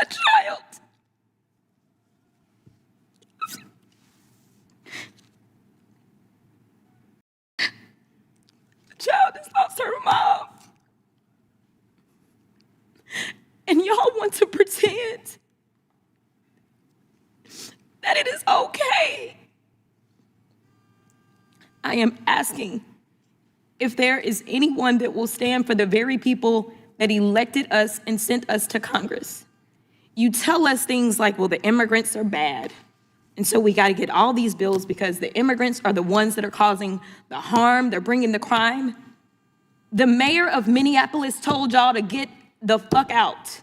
A child. A child has lost her mom. And y'all want to pretend that it is okay. I am asking if there is anyone that will stand for the very people that elected us and sent us to Congress. You tell us things like, well, the immigrants are bad. And so we got to get all these bills because the immigrants are the ones that are causing the harm. They're bringing the crime. The mayor of Minneapolis told y'all to get the fuck out.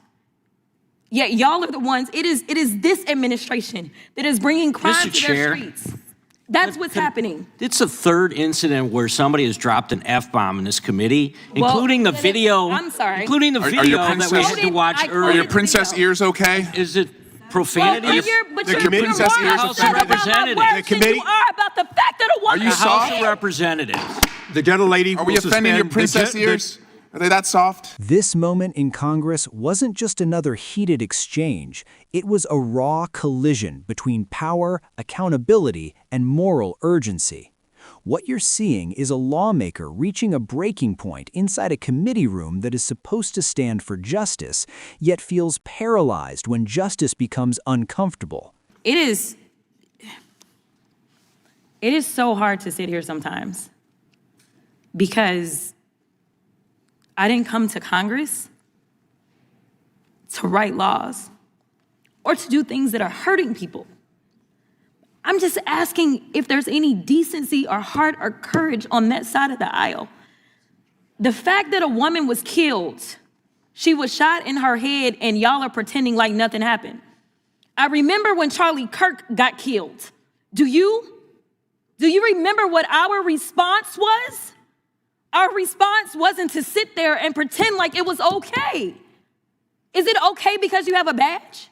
Yet y'all are the ones, it is this administration that is bringing crime to their streets. That's what's happening. It's the third incident where somebody has dropped an F-bomb in this committee, including the video. I'm sorry. Including the video that we had to watch earlier. Are your princess ears okay? Is it profanity? But you're princess wrong ears about Representatives. worse The committee- than you are about the fact that a woman Are you is soft? House of Representatives. The gentlelady Are we will offending your suspend princess ears? Are they that soft? This moment in Congress wasn't just another heated exchange. It was a raw collision between power, accountability, and moral urgency. What you're seeing is a lawmaker reaching a breaking point inside a committee room that is supposed to stand for justice, yet feels paralyzed when justice becomes uncomfortable. It is so hard to sit here sometimes because I didn't come to Congress to write laws or to do things that are hurting people. I'm just asking if there's any decency or heart or courage on that side of the aisle. The fact that a woman was killed, she was shot in her head, and y'all are pretending like nothing happened. I remember when Charlie Kirk got killed. Do you remember what our response was? Our response wasn't to sit there and pretend like it was okay. Is it okay because you have a badge?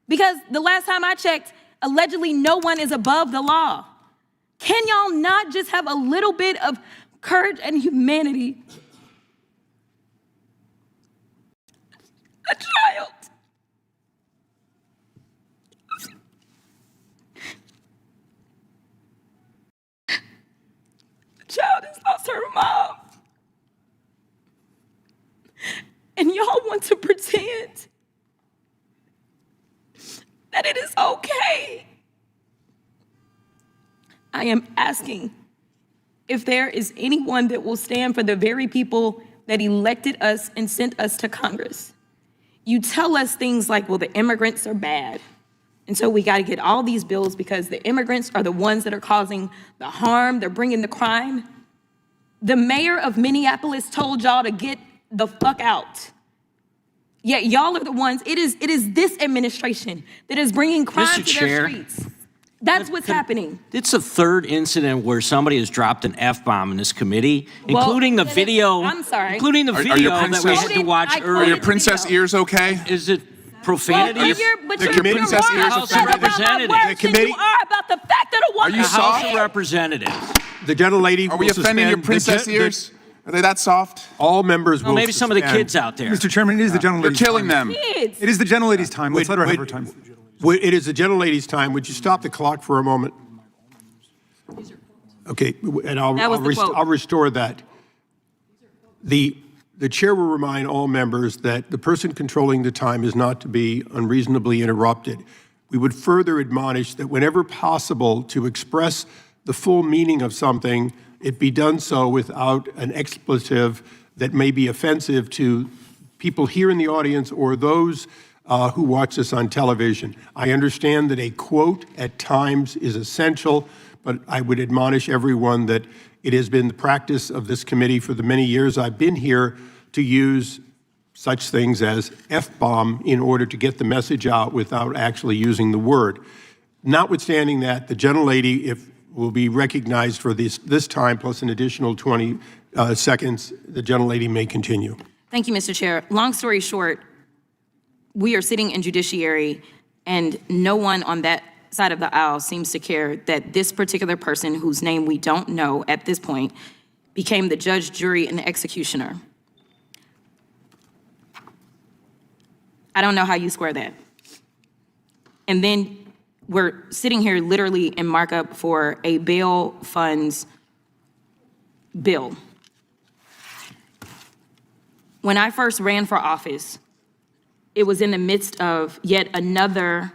Because the last time I checked, allegedly no one is above the law. Can y'all not just have a little bit of courage and humanity? A child. A child has lost her mom. And y'all want to pretend that it is okay. I am asking if there is anyone that will stand for the very people that elected us and sent us to Congress. You tell us things like, well, the immigrants are bad. And so we got to get all these bills because the immigrants are the ones that are causing the harm. They're bringing the crime. The mayor of Minneapolis told y'all to get the fuck out. Yet y'all are the ones, it is this administration that is bringing crime to their streets. That's what's happening. It's the third incident where somebody has dropped an F-bomb in this committee, including the video. I'm sorry. Including the video that we had to watch earlier. Are your princess ears okay? Is it profanity? But The you're committee's wrong ears about are Representatives. The The committee are about the fact that a woman Are you is soft? House of Representatives. The gentlelady Are we will offending your suspend princess ears? Are they that soft? all members Well, will maybe some of the suspend. kids out there. Mr. Chairman, it is the You're gentlelady's killing time. them. kids. It is the gentlelady's time. Let's let her have Wait, her time. It is the gentlelady's time. Would you stop the clock for a moment? Okay, and That was the quote. I'll restore that. The chair will remind all members that the person controlling the time is not to be unreasonably interrupted. We would further admonish that whenever possible to express the full meaning of something, it be done so without an expletive that may be offensive to people here in the audience or those who watch this on television. I understand that a quote at times is essential, but I would admonish everyone that it has been the practice of this committee for the many years I've been here to use such things as F-bomb in order to get the message out without actually using the word. Notwithstanding that, the gentlelady will be recognized for this time plus an additional 20 seconds. The gentlelady may continue. Thank you, Mr. Chair. Long story short, we are sitting in judiciary and no one on that side of the aisle seems to care that this particular person, whose name we don't know at this point, became the judge, jury, and the executioner. I don't know how you square that. And then we're sitting here literally in markup for a bail funds bill. When I first ran for office, it was in the midst of yet another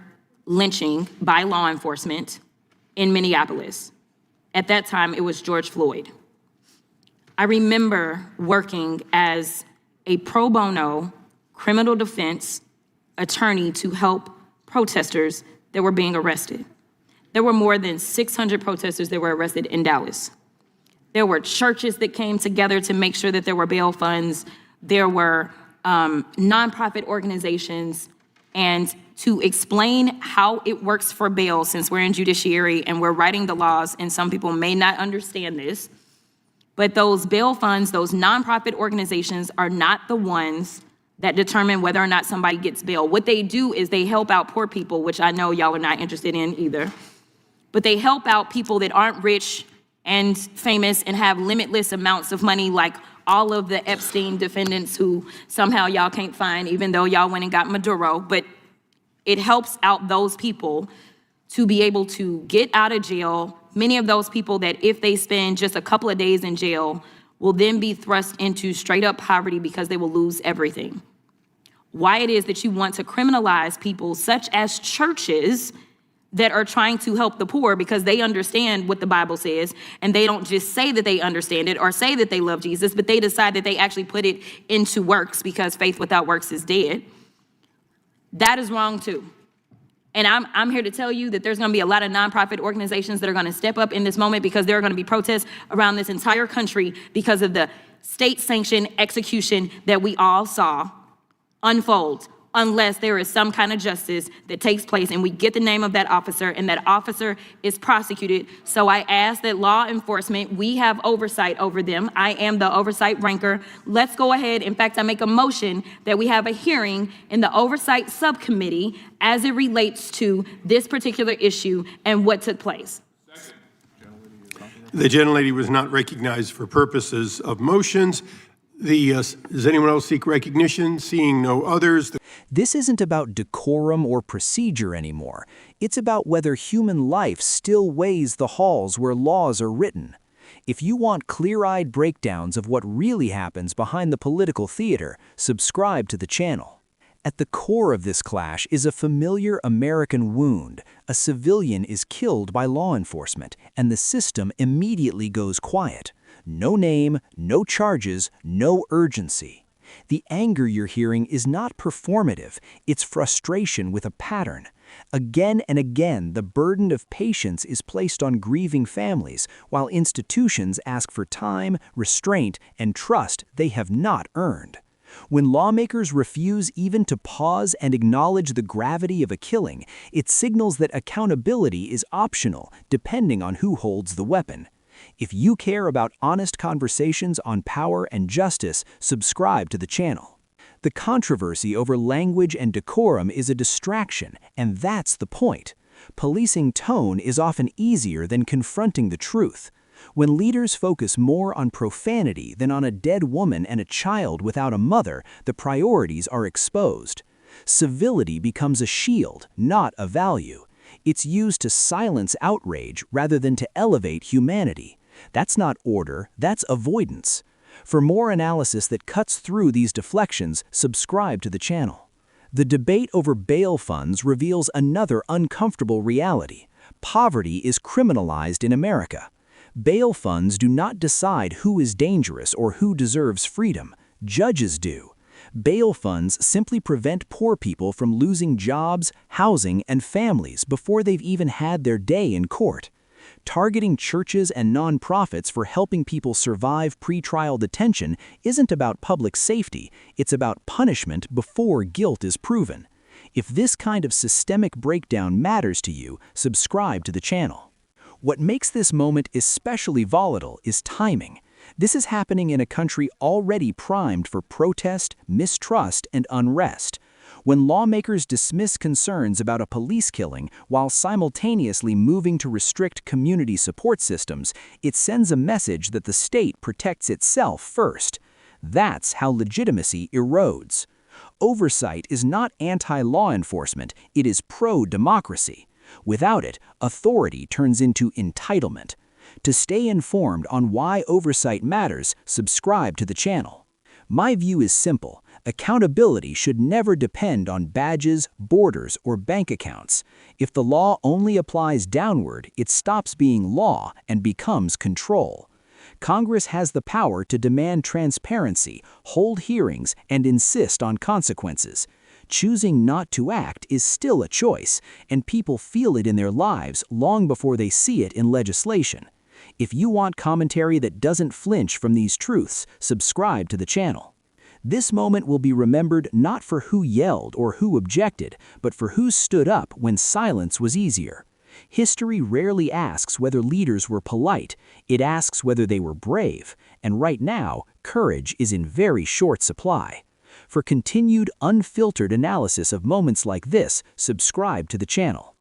lynching by law enforcement in Minneapolis. At that time, it was George Floyd. I remember working as a pro bono criminal defense attorney to help protesters that were being arrested. There were more than 600 protesters that were arrested in Dallas. There were churches that came together to make sure that there were bail funds. There were nonprofit organizations. And to explain how it works for bail, since we're in judiciary and we're writing the laws, and some people may not understand this, but those bail funds, those nonprofit organizations are not the ones that determine whether or not somebody gets bail. What they do is they help out poor people, which I know y'all are not interested in either, but they help out people that aren't rich and famous and have limitless amounts of money, like all of the Epstein defendants who somehow y'all can't find, even though y'all went and got Maduro. But it helps out those people to be able to get out of jail. Many of those people that if they spend just a couple of days in jail will then be thrust into straight up poverty because they will lose everything. Why it is that you want to criminalize people such as churches that are trying to help the poor because they understand what the Bible says, and they don't just say that they understand it or say that they love Jesus, but they decide that they actually put it into works because faith without works is dead. That is wrong too. And I'm here to tell you that there's gonna be a lot of nonprofit organizations that are gonna step up in this moment, because there are gonna be protests around this entire country because of the state-sanctioned execution that we all saw unfold, unless there is some kind of justice that takes place and we get the name of that officer and that officer is prosecuted. So I ask that law enforcement, we have oversight over them. I am the oversight ranker. Let's go ahead. In fact, I make a motion that we have a hearing in the oversight subcommittee as it relates to this particular issue and what took place. The gentlelady was not recognized for purposes of motions. Does anyone else seek recognition? Seeing no others. This isn't about decorum or procedure anymore. It's about whether human life still weighs the halls where laws are written. If you want clear-eyed breakdowns of what really happens behind the political theater, subscribe to the channel. At the core of this clash is a familiar American wound. A civilian is killed by law enforcement, and the system immediately goes quiet. No name, no charges, no urgency. The anger you're hearing is not performative, it's frustration with a pattern. Again and again, the burden of patience is placed on grieving families, while institutions ask for time, restraint, and trust they have not earned. When lawmakers refuse even to pause and acknowledge the gravity of a killing, it signals that accountability is optional, depending on who holds the weapon. If you care about honest conversations on power and justice, subscribe to the channel. The controversy over language and decorum is a distraction, and that's the point. Policing tone is often easier than confronting the truth. When leaders focus more on profanity than on a dead woman and a child without a mother, the priorities are exposed. Civility becomes a shield, not a value. It's used to silence outrage rather than to elevate humanity. That's not order, that's avoidance. For more analysis that cuts through these deflections, subscribe to the channel. The debate over bail funds reveals another uncomfortable reality. Poverty is criminalized in America. Bail funds do not decide who is dangerous or who deserves freedom. Judges do. Bail funds simply prevent poor people from losing jobs, housing, and families before they've even had their day in court. Targeting churches and nonprofits for helping people survive pretrial detention isn't about public safety, it's about punishment before guilt is proven. If this kind of systemic breakdown matters to you, subscribe to the channel. What makes this moment especially volatile is timing. This is happening in a country already primed for protest, mistrust, and unrest. When lawmakers dismiss concerns about a police killing while simultaneously moving to restrict community support systems, it sends a message that the state protects itself first. That's how legitimacy erodes. Oversight is not anti-law enforcement, it is pro-democracy. Without it, authority turns into entitlement. To stay informed on why oversight matters, subscribe to the channel. My view is simple. Accountability should never depend on badges, borders, or bank accounts. If the law only applies downward, it stops being law and becomes control. Congress has the power to demand transparency, hold hearings, and insist on consequences. Choosing not to act is still a choice, and people feel it in their lives long before they see it in legislation. If you want commentary that doesn't flinch from these truths, subscribe to the channel. This moment will be remembered not for who yelled or who objected, but for who stood up when silence was easier. History rarely asks whether leaders were polite, it asks whether they were brave, and right now, courage is in very short supply. For continued, unfiltered analysis of moments like this, subscribe to the channel.